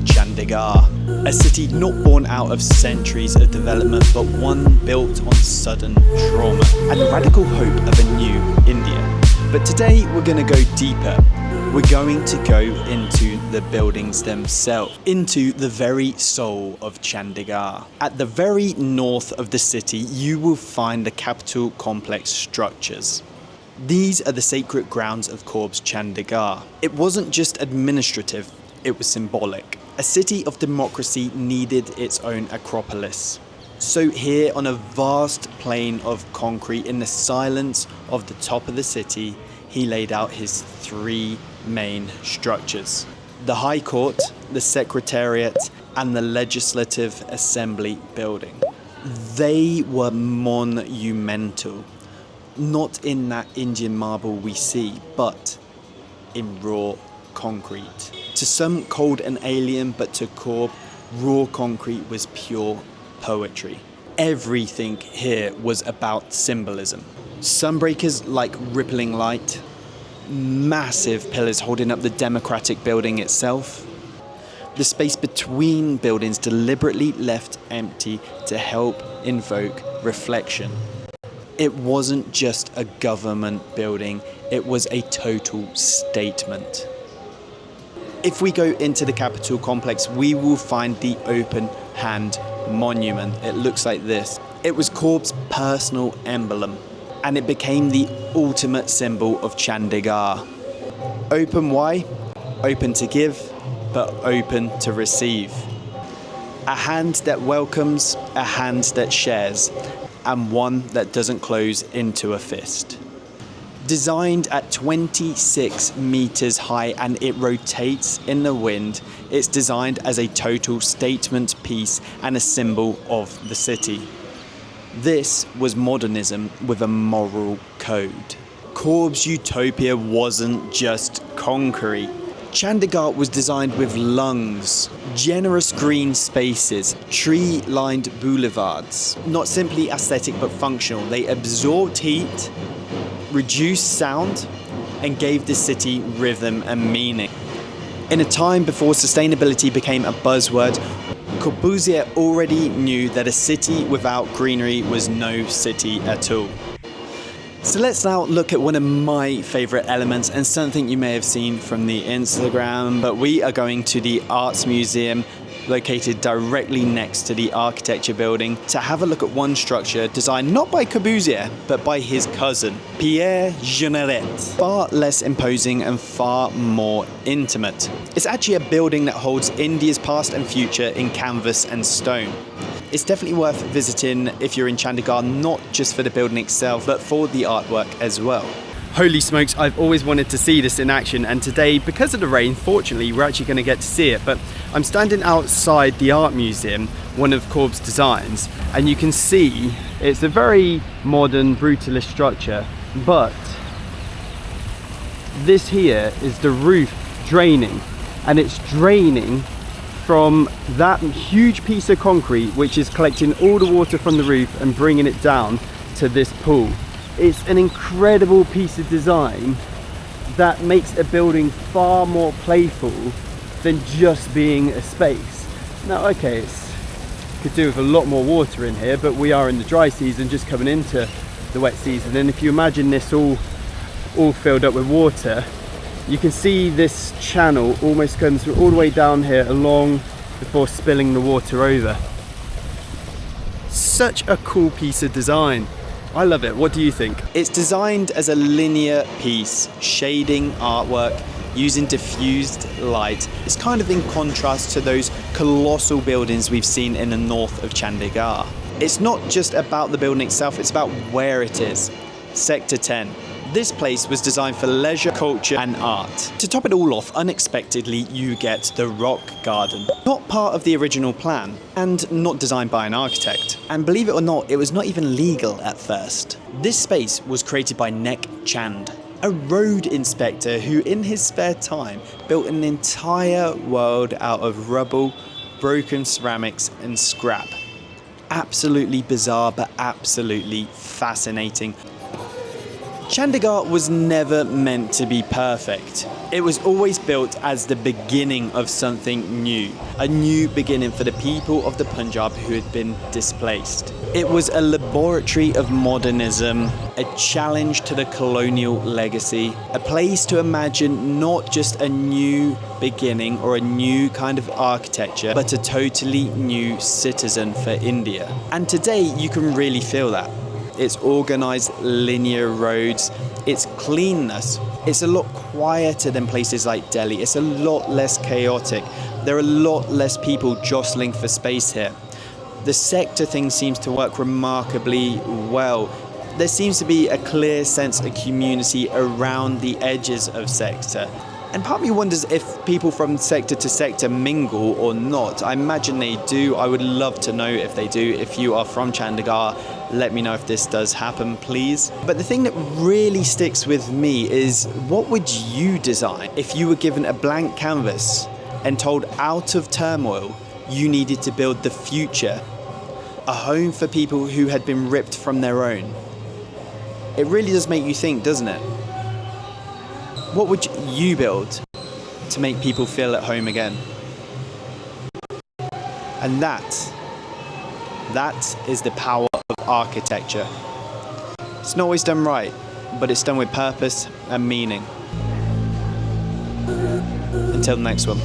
Chandigarh, a city not born out of centuries of development, but one built on sudden trauma and the radical hope of a new India. But today we're going to go deeper. We're going to go into the buildings themselves, into the very soul of Chandigarh. At the very north of the city, you will find the capital complex structures. These are the sacred grounds of Corb's Chandigarh. It wasn't just administrative, it was symbolic. A city of democracy needed its own Acropolis. So here on a vast plain of concrete in the silence of the top of the city, he laid out his three main structures: the High Court, the Secretariat, and the Legislative Assembly building. They were monumental. Not in that Indian marble we see, but in raw concrete. To some called an alien, but to Corb, raw concrete was pure poetry. Everything here was about symbolism. Sunbreakers like rippling light, massive pillars holding up the democratic building itself, the space between buildings deliberately left empty to help invoke reflection. It wasn't just a government building, it was a total statement. If we go into the capital complex, we will find the open hand monument. It looks like this. It was Corb's personal emblem, and it became the ultimate symbol of Chandigarh. Open why? Open to give, but open to receive. A hand that welcomes, a hand that shares, and one that doesn't close into a fist. Designed at 26 meters high and it rotates in the wind, it's designed as a total statement piece and a symbol of the city. This was modernism with a moral code. Corb's Utopia wasn't just concrete. Chandigarh was designed with lungs, generous green spaces, tree-lined boulevards. Not simply aesthetic but functional. They absorbed heat, reduced sound, and gave the city rhythm and meaning. In a time before sustainability became a buzzword, Corbusier already knew that a city without greenery was no city at all. So let's now look at one of my favourite elements and something you may have seen from the Instagram, but we are going to the Arts Museum located directly next to the architecture building to have a look at one structure designed not by Corbusier, but by his cousin, Pierre Jeanneret. Far less imposing and far more intimate. It's actually a building that holds India's past and future in canvas and stone. It's definitely worth visiting if you're in Chandigarh, not just for the building itself, but for the artwork as well. Holy smokes, I've always wanted to see this in action, and today, because of the rain, fortunately, we're actually going to get to see it. But I'm standing outside the Art Museum, one of Corb's designs, and you can see it's a very modern, brutalist structure, but this here is the roof draining, and it's draining from that huge piece of concrete which is collecting all the water from the roof and bringing it down to this pool. It's an incredible piece of design that makes a building far more playful than just being a space. Now, okay, it's could do with a lot more water in here, but we are in the dry season, just coming into the wet season. And if you imagine this all filled up with water, you can see this channel almost comes all the way down here along before spilling the water over. Such a cool piece of design. I love it. What do you think? It's designed as a linear piece, shading artwork, using diffused light. It's kind of in contrast to those colossal buildings we've seen in the north of Chandigarh. It's not just about the building itself, it's about where it is. Sector 10. This place was designed for leisure, culture and art. To top it all off, unexpectedly you get the rock garden. Not part of the original plan and not designed by an architect. And believe it or not, it was not even legal at first. This space was created by Nek Chand, a road inspector who in his spare time built an entire world out of rubble, broken ceramics and scrap. Absolutely bizarre but absolutely fascinating. Chandigarh was never meant to be perfect. It was always built as the beginning of something new, a new beginning for the people of the Punjab who had been displaced. It was a laboratory of modernism, a challenge to the colonial legacy, a place to imagine not just a new beginning or a new kind of architecture, but a totally new citizen for India. And today you can really feel that. Its organised linear roads, its cleanness. It's a lot quieter than places like Delhi. It's a lot less chaotic. There are a lot less people jostling for space here. The sector thing seems to work remarkably well. There seems to be a clear sense of community around the edges of sector. And part of me wonders if people from sector to sector mingle or not. I imagine they do. I would love to know if they do. If you are from Chandigarh, let me know if this does happen, please. But the thing that really sticks with me is, what would you design if you were given a blank canvas and told out of turmoil you needed to build the future, a home for people who had been ripped from their own? It really does make you think, doesn't it? What would you build to make people feel at home again? And that is the power of architecture. It's not always done right, but it's done with purpose and meaning. Until the next one.